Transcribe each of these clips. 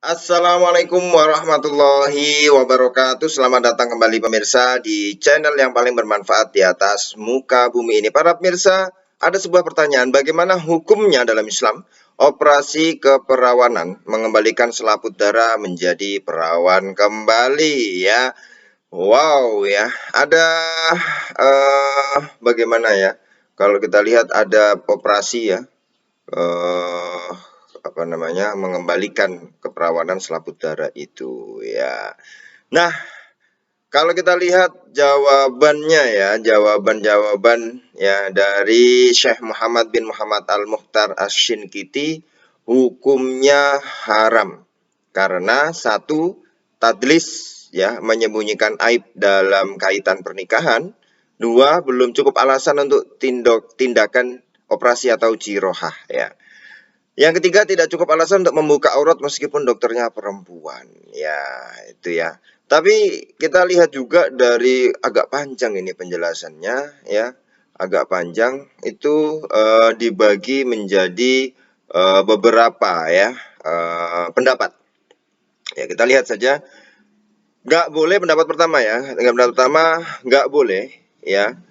Assalamualaikum warahmatullahi wabarakatuh. Selamat datang kembali pemirsa di channel yang paling bermanfaat di atas muka bumi ini. Para pemirsa, ada sebuah pertanyaan, bagaimana hukumnya dalam Islam operasi keperawanan mengembalikan selaput darah menjadi perawan kembali ya. Wow ya, ada bagaimana ya? Kalau kita lihat ada operasi ya, eh, apa namanya, mengembalikan keperawanan selaput darah itu ya. Nah, kalau kita lihat jawabannya ya, jawaban ya dari Syekh Muhammad bin Muhammad Al-Mukhtar Asy-Syinkiti, hukumnya haram karena satu, tadlis ya, menyembunyikan aib dalam kaitan pernikahan. Dua, belum cukup alasan untuk tindakan operasi atau jirohah ya. Yang ketiga, tidak cukup alasan untuk membuka aurat meskipun dokternya perempuan. Ya, itu ya. Tapi kita lihat juga dari agak panjang ini penjelasannya ya. Agak panjang itu dibagi menjadi beberapa ya pendapat. Ya, kita lihat saja. Nggak boleh pendapat pertama ya. Pendapat pertama nggak boleh ya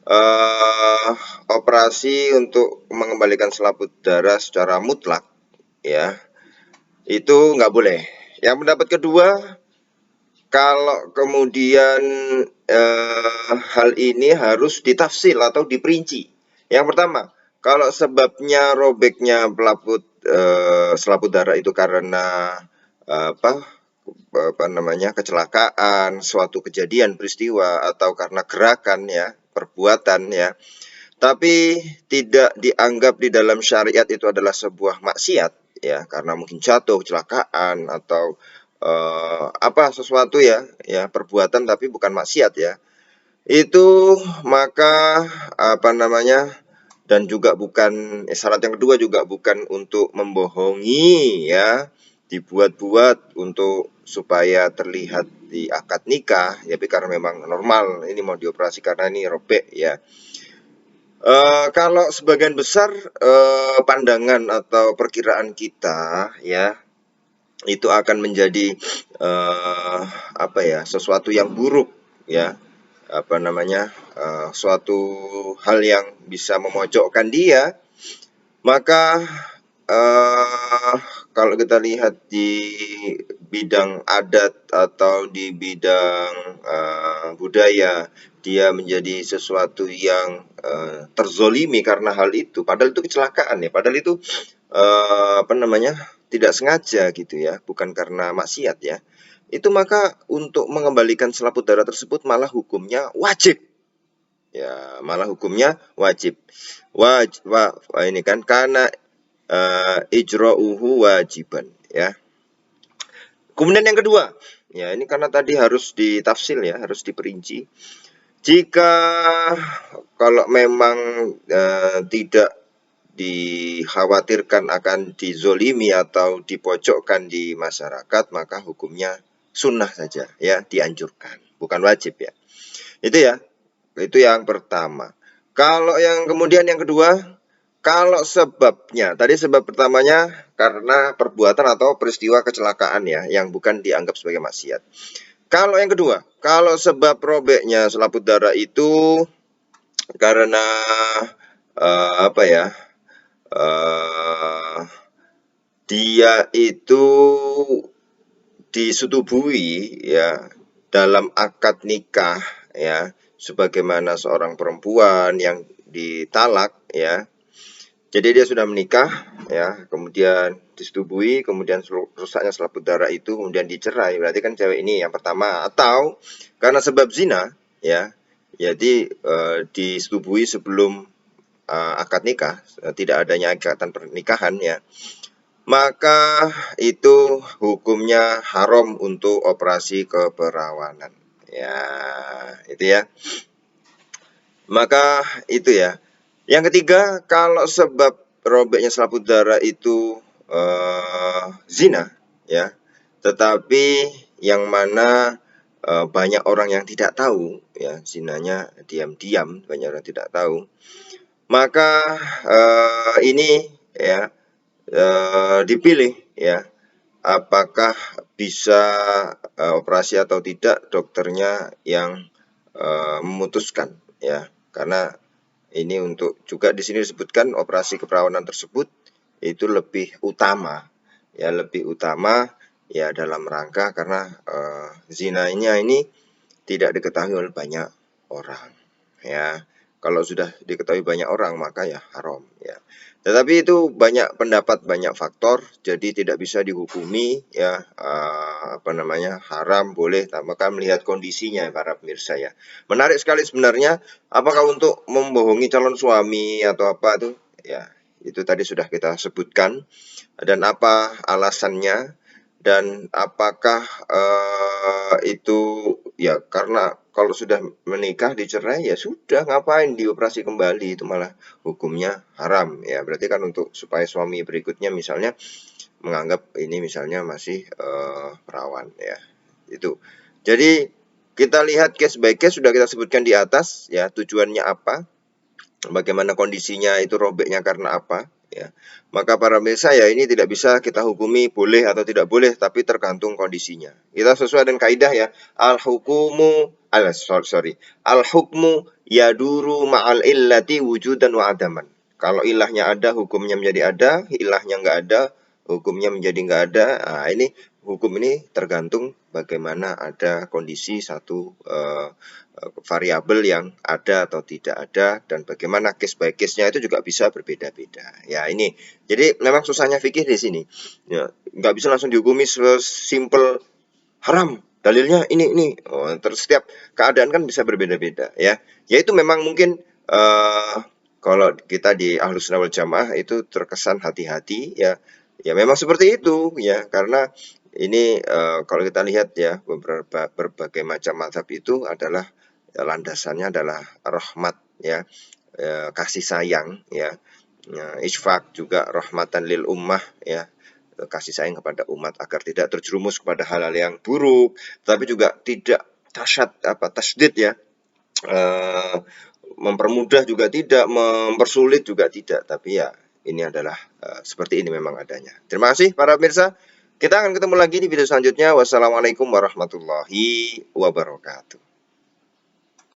eh operasi untuk mengembalikan selaput darah secara mutlak ya, itu nggak boleh. Yang pendapat kedua, kalau kemudian hal ini harus ditafsil atau diperinci. Yang pertama, kalau sebabnya robeknya selaput darah itu karena apa namanya, kecelakaan, suatu kejadian peristiwa atau karena gerakan ya, perbuatan ya, tapi tidak dianggap di dalam syariat itu adalah sebuah maksiat ya, karena mungkin jatuh, kecelakaan atau apa sesuatu ya, perbuatan tapi bukan maksiat ya. Itu maka apa namanya, dan juga bukan syarat yang kedua juga bukan untuk membohongi ya, dibuat-buat untuk supaya terlihat di akad nikah ya, tapi karena memang normal ini mau dioperasi karena ini robek ya. Kalau sebagian besar pandangan atau perkiraan kita ya, itu akan menjadi apa ya, sesuatu yang buruk ya, apa namanya, suatu hal yang bisa memojokkan dia. Maka eh, kalau kita lihat di bidang adat atau di bidang budaya, dia menjadi sesuatu yang terzolimi karena hal itu. Padahal itu kecelakaan ya, padahal itu apa namanya, tidak sengaja gitu ya, bukan karena maksiat ya. Itu maka untuk mengembalikan selaput darah tersebut malah hukumnya wajib. Ya, malah hukumnya wajib. Ini kan karena ijra'uhu wajiban ya. Kemudian yang kedua, ya ini karena tadi harus ditafsil ya, harus diperinci. Jika kalau memang tidak dikhawatirkan akan dizolimi atau dipojokkan di masyarakat, maka hukumnya sunnah saja ya, dianjurkan, bukan wajib ya. Itu ya, itu yang pertama. Kalau yang kemudian yang kedua, kalau sebabnya, tadi sebab pertamanya karena perbuatan atau peristiwa kecelakaan ya, yang bukan dianggap sebagai maksiat. Kalau yang kedua, kalau sebab robeknya selaput darah itu karena apa ya, uh, dia itu disetubui ya dalam akad nikah ya, sebagaimana seorang perempuan yang ditalak ya. Jadi dia sudah menikah ya, kemudian disetubui, kemudian rusaknya selaput darah itu, kemudian dicerai. Berarti kan cewek ini yang pertama, atau karena sebab zina ya. Jadi disetubui sebelum akad nikah, tidak adanya ikatan pernikahan ya. Maka itu hukumnya haram untuk operasi keperawanan. Ya, itu ya. Maka itu ya. Yang ketiga, kalau sebab robeknya selaput darah itu zina ya, tetapi yang mana banyak orang yang tidak tahu ya, zinanya diam-diam, banyak orang tidak tahu, maka ini ya dipilih ya apakah bisa operasi atau tidak, dokternya yang memutuskan ya, karena ini untuk juga di sini disebutkan operasi keperawanan tersebut itu lebih utama ya dalam rangka karena zinanya ini tidak diketahui oleh banyak orang ya. Kalau sudah diketahui banyak orang maka ya haram ya. Tetapi itu banyak pendapat, banyak faktor, jadi tidak bisa dihukumi ya haram boleh, maka melihat kondisinya para pemirsa ya. Menarik sekali sebenarnya, apakah untuk membohongi calon suami atau apa tuh ya, itu tadi sudah kita sebutkan, dan apa alasannya, dan apakah itu ya karena kalau sudah menikah dicerai ya sudah, ngapain dioperasi kembali, itu malah hukumnya haram ya. Berarti kan untuk supaya suami berikutnya misalnya menganggap ini misalnya masih perawan ya. Itu. Jadi kita lihat case by case sudah kita sebutkan di atas ya, tujuannya apa, bagaimana kondisinya itu robeknya karena apa ya. Maka para pemirsa ya, ini tidak bisa kita hukumi boleh atau tidak boleh, tapi tergantung kondisinya. Kita sesuai dengan kaidah ya, al hukmu yaduru ma'al illati wujudan wa adaman. Kalau ilahnya ada, hukumnya menjadi ada; ilahnya nggak ada, hukumnya menjadi nggak ada. Nah, ini hukum ini tergantung bagaimana ada kondisi satu variabel yang ada atau tidak ada, dan bagaimana case by case-nya itu juga bisa berbeda-beda. Ya ini, jadi memang susahnya fikih di sini. Ya, nggak bisa langsung dihukumi sesimpel haram, dalilnya ini. Oh, terus setiap keadaan kan bisa berbeda-beda ya. Yaitu memang mungkin kalau kita di Ahlus Sunnah wal Jamaah itu terkesan hati-hati ya. Ya memang seperti itu ya, karena ini kalau kita lihat ya, berbagai macam mazhab itu adalah landasannya adalah rahmat ya, kasih sayang ya. Isfaq juga rahmatan lil ummah ya, kasih sayang kepada umat agar tidak terjerumus kepada hal-hal yang buruk, tapi juga tidak tasdid ya, mempermudah juga tidak, mempersulit juga tidak, tapi ya ini adalah seperti ini memang adanya. Terima kasih para pemirsa. Kita akan ketemu lagi di video selanjutnya. Wassalamualaikum warahmatullahi wabarakatuh.